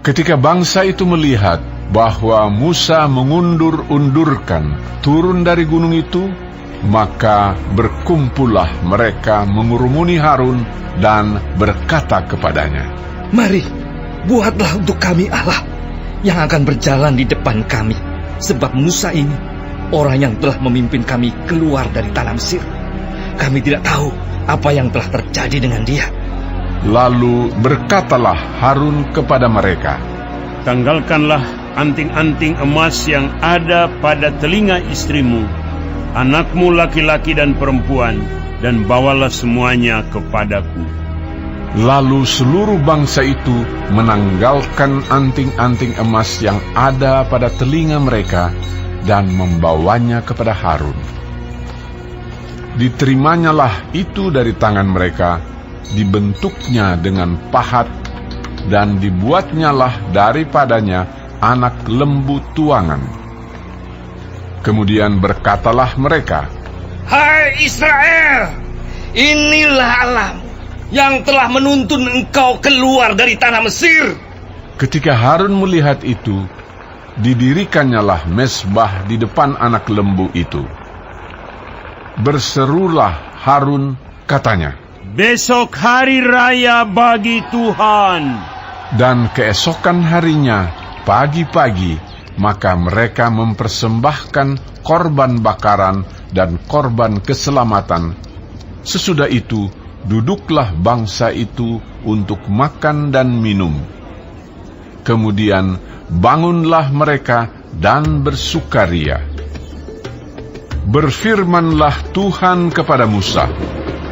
Ketika bangsa itu melihat bahwa Musa mengundur-undurkan turun dari gunung itu, maka berkumpullah mereka mengurumuni Harun dan berkata kepadanya, "Mari, buatlah untuk kami Allah yang akan berjalan di depan kami, sebab Musa ini orang yang telah memimpin kami keluar dari tanah Mesir. Kami tidak tahu apa yang telah terjadi dengan dia." Lalu berkatalah Harun kepada mereka, "Tanggalkanlah anting-anting emas yang ada pada telinga istrimu, anakmu laki-laki dan perempuan, dan bawalah semuanya kepadaku." Lalu seluruh bangsa itu menanggalkan anting-anting emas yang ada pada telinga mereka dan membawanya kepada Harun. Diterimanya itu dari tangan mereka, dibentuknya dengan pahat, dan dibuatnyalah daripadanya anak lembu tuangan. Kemudian berkatalah mereka, "Hai Israel, inilah Allahmu yang telah menuntun engkau keluar dari tanah Mesir." Ketika Harun melihat itu, didirikannya mezbah di depan anak lembu itu. Berserulah Harun, katanya, "Besok hari raya bagi Tuhan." Dan keesokan harinya, pagi-pagi, maka mereka mempersembahkan korban bakaran dan korban keselamatan. Sesudah itu, duduklah bangsa itu untuk makan dan minum. Kemudian bangunlah mereka dan bersukaria. Berfirmanlah Tuhan kepada Musa,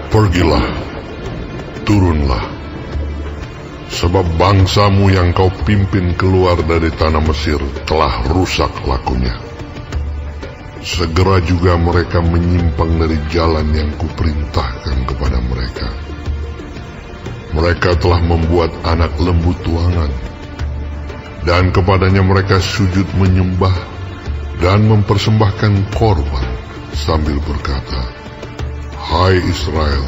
"Pergilah, turunlah, sebab bangsamu yang kau pimpin keluar dari tanah Mesir telah rusak lakunya. Segera juga mereka menyimpang dari jalan yang kuperintahkan kepada mereka. Mereka telah membuat anak lembu tuangan, dan kepadanya mereka sujud menyembah dan mempersembahkan korban sambil berkata, 'Hai Israel,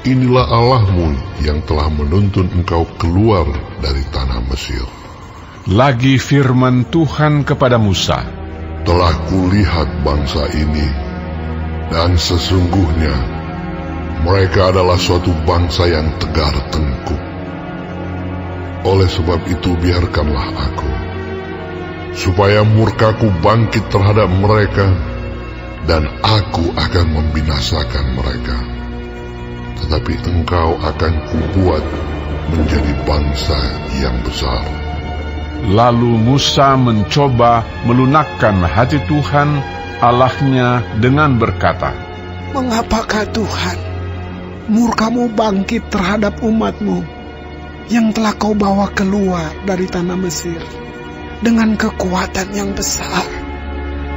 inilah Allahmu yang telah menuntun engkau keluar dari tanah Mesir.' Lagi firman Tuhan kepada Musa, Telah kulihat bangsa ini, dan sesungguhnya mereka adalah suatu bangsa yang tegar tengkuk. Oleh sebab itu biarkanlah aku, supaya murkaku bangkit terhadap mereka, dan aku akan membinasakan mereka. Tetapi engkau akan kubuat menjadi bangsa yang besar." Lalu Musa mencoba melunakkan hati Tuhan Allahnya dengan berkata, "Mengapakah Tuhan, murkamu bangkit terhadap umatmu yang telah kau bawa keluar dari tanah Mesir dengan kekuatan yang besar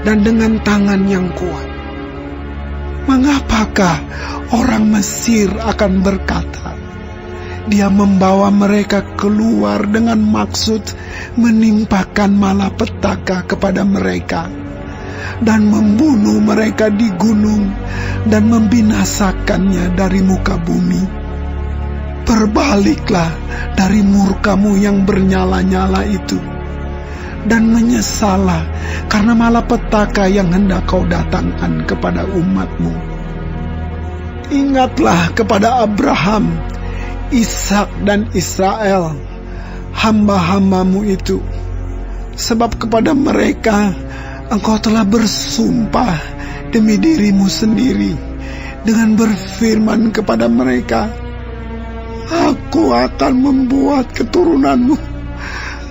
dan dengan tangan yang kuat? Mengapakah orang Mesir akan berkata, Dia membawa mereka keluar dengan maksud menimpakan malapetaka kepada mereka dan membunuh mereka di gunung dan membinasakannya dari muka bumi? Berbaliklah dari murkamu yang bernyala-nyala itu, dan menyesallah karena malapetaka yang hendak kau datangkan kepada umatmu. Ingatlah kepada Abraham, Ishak dan Israel, hamba-hambamu itu, sebab kepada mereka engkau telah bersumpah demi dirimu sendiri dengan berfirman kepada mereka, Aku akan membuat keturunanmu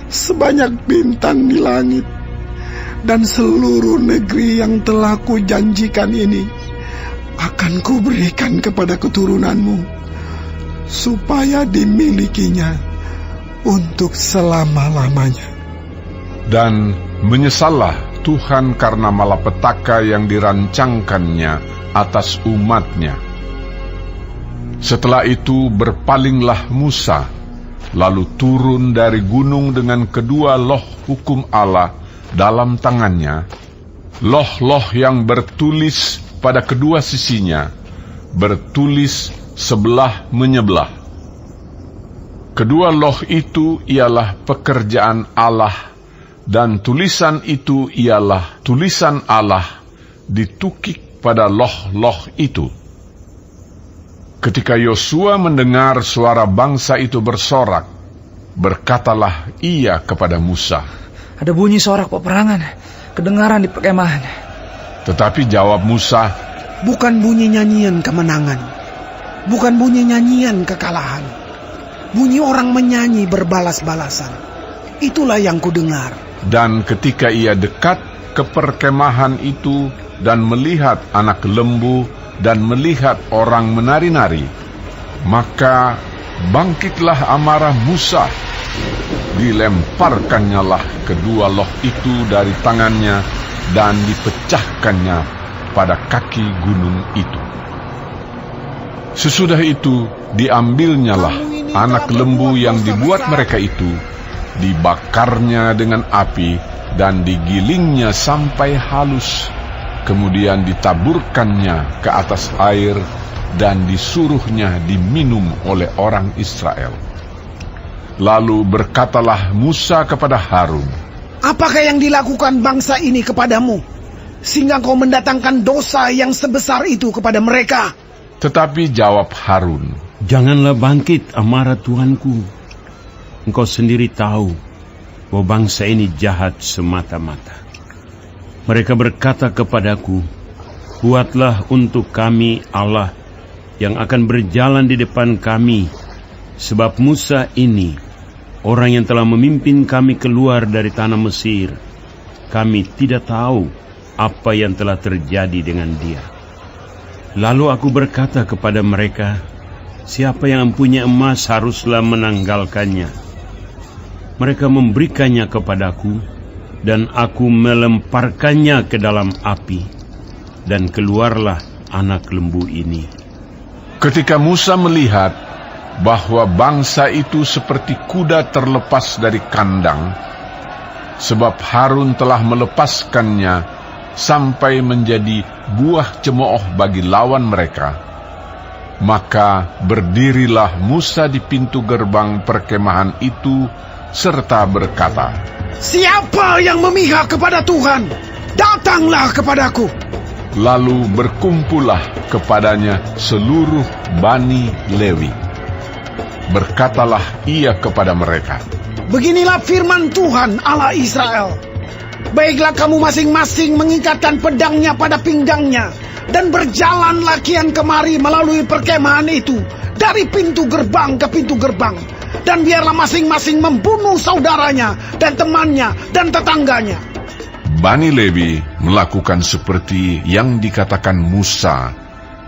sebanyak bintang di langit, dan seluruh negeri yang telah kujanjikan ini akan kuberikan kepada keturunanmu, supaya dimilikinya untuk selama-lamanya. Dan menyesallah Tuhan karena malapetaka yang dirancangkannya atas umatnya. Setelah itu berpalinglah Musa, lalu turun dari gunung dengan kedua loh hukum Allah dalam tangannya, loh-loh yang bertulis pada kedua sisinya, bertulis sebelah menyebelah. Kedua loh itu ialah pekerjaan Allah, dan tulisan itu ialah tulisan Allah ditukik pada loh-loh itu. Ketika Yosua mendengar suara bangsa itu bersorak, berkatalah ia kepada Musa, "Ada bunyi sorak peperangan, kedengaran di perkemahan." Tetapi jawab Musa, "Bukan bunyi nyanyian kemenangan, bukan bunyi nyanyian kekalahan. Bunyi orang menyanyi berbalas-balasan. Itulah yang kudengar." Dan ketika ia dekat ke perkemahan itu dan melihat anak lembu dan melihat orang menari-nari, maka bangkitlah amarah Musa. Dilemparkannya lah kedua loh itu dari tangannya dan dipecahkannya pada kaki gunung itu. Sesudah itu diambilnyalah anak lembu yang dibuat mereka itu, dibakarnya dengan api dan digilingnya sampai halus, kemudian ditaburkannya ke atas air dan disuruhnya diminum oleh orang Israel. Lalu berkatalah Musa kepada Harun, "Apakah yang dilakukan bangsa ini kepadamu, sehingga kau mendatangkan dosa yang sebesar itu kepada mereka?" Tetapi jawab Harun, "Janganlah bangkit amarah Tuanku. Engkau sendiri tahu bahwa bangsa ini jahat semata-mata. Mereka berkata kepadaku, 'Buatlah untuk kami Allah yang akan berjalan di depan kami, sebab Musa ini, orang yang telah memimpin kami keluar dari tanah Mesir, kami tidak tahu apa yang telah terjadi dengan dia.' Lalu aku berkata kepada mereka, 'Siapa yang mempunyai emas haruslah menanggalkannya.' Mereka memberikannya kepadaku, dan aku melemparkannya ke dalam api, dan keluarlah anak lembu ini." Ketika Musa melihat bahwa bangsa itu seperti kuda terlepas dari kandang, sebab Harun telah melepaskannya sampai menjadi buah cemooh bagi lawan mereka, maka berdirilah Musa di pintu gerbang perkemahan itu serta berkata, "Siapa yang memihak kepada Tuhan, datanglah kepadaku." Lalu berkumpullah kepadanya seluruh Bani Lewi. Berkatalah ia kepada mereka, "Beginilah firman Tuhan Allah Israel. Baiklah kamu masing-masing mengikatkan pedangnya pada pinggangnya, dan berjalanlah kian kemari melalui perkemahan itu, dari pintu gerbang ke pintu gerbang. Dan biarlah masing-masing membunuh saudaranya, dan temannya, dan tetangganya." Bani Lewi melakukan seperti yang dikatakan Musa,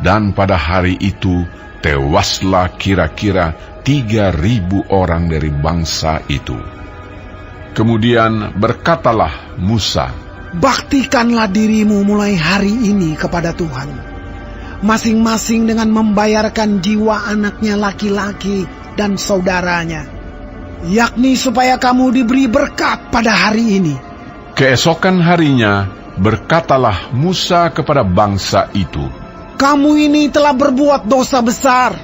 dan pada hari itu tewaslah kira-kira 3.000 orang dari bangsa itu. Kemudian berkatalah Musa, "Baktikanlah dirimu mulai hari ini kepada Tuhan, masing-masing dengan membayarkan jiwa anaknya laki-laki dan saudaranya, yakni supaya kamu diberi berkat pada hari ini." Keesokan harinya berkatalah Musa kepada bangsa itu, "Kamu ini telah berbuat dosa besar,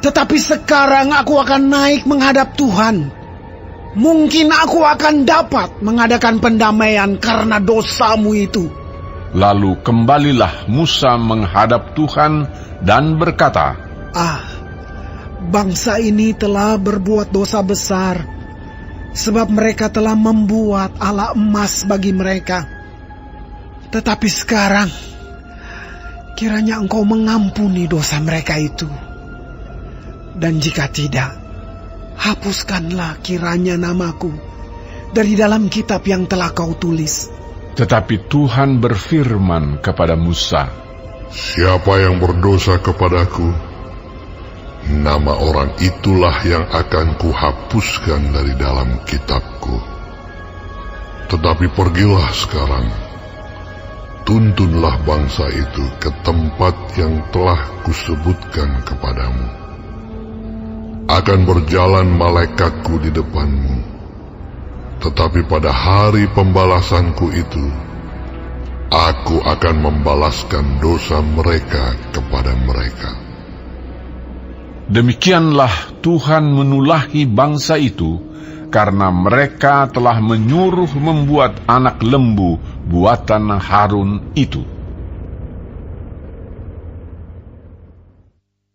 tetapi sekarang aku akan naik menghadap Tuhan. Mungkin aku akan dapat mengadakan pendamaian karena dosamu itu." Lalu kembalilah Musa menghadap Tuhan dan berkata, Bangsa ini telah berbuat dosa besar, sebab mereka telah membuat ala emas bagi mereka. Tetapi sekarang, kiranya Engkau mengampuni dosa mereka itu. Dan jika tidak, hapuskanlah kiranya namaku dari dalam kitab yang telah Kau tulis." Tetapi Tuhan berfirman kepada Musa, "Siapa yang berdosa kepadaku, nama orang itulah yang akan kuhapuskan dari dalam kitabku. Tetapi pergilah sekarang, tuntunlah bangsa itu ke tempat yang telah kusebutkan kepadamu. Akan berjalan malaikatku di depanmu, tetapi pada hari pembalasanku itu, aku akan membalaskan dosa mereka kepada mereka." Demikianlah Tuhan menulahi bangsa itu, karena mereka telah menyuruh membuat anak lembu buatan Harun itu.